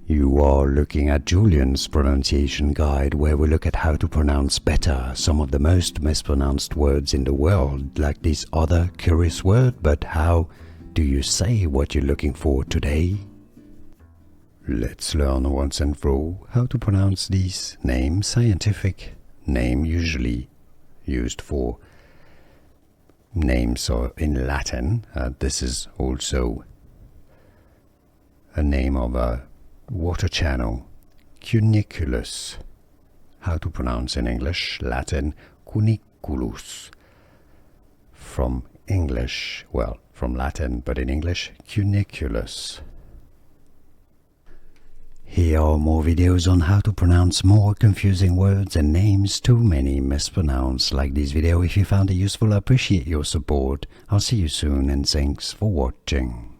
You are looking at Julian's pronunciation guide, where we look at how to pronounce better some of the most mispronounced words in the world, like this other curious word. But how do you say what you're looking for today? Let's learn once and for all how to pronounce this name, scientific name usually used for names in Latin. This is also a name of a water channel, Cuniculus. How to pronounce in English, Latin, Cuniculus. From English, well, from Latin, but in English, Cuniculus. Here are more videos on how to pronounce more confusing words and names too many mispronounced. Like this video if you found it useful. I appreciate your support. I'll see you soon and thanks for watching.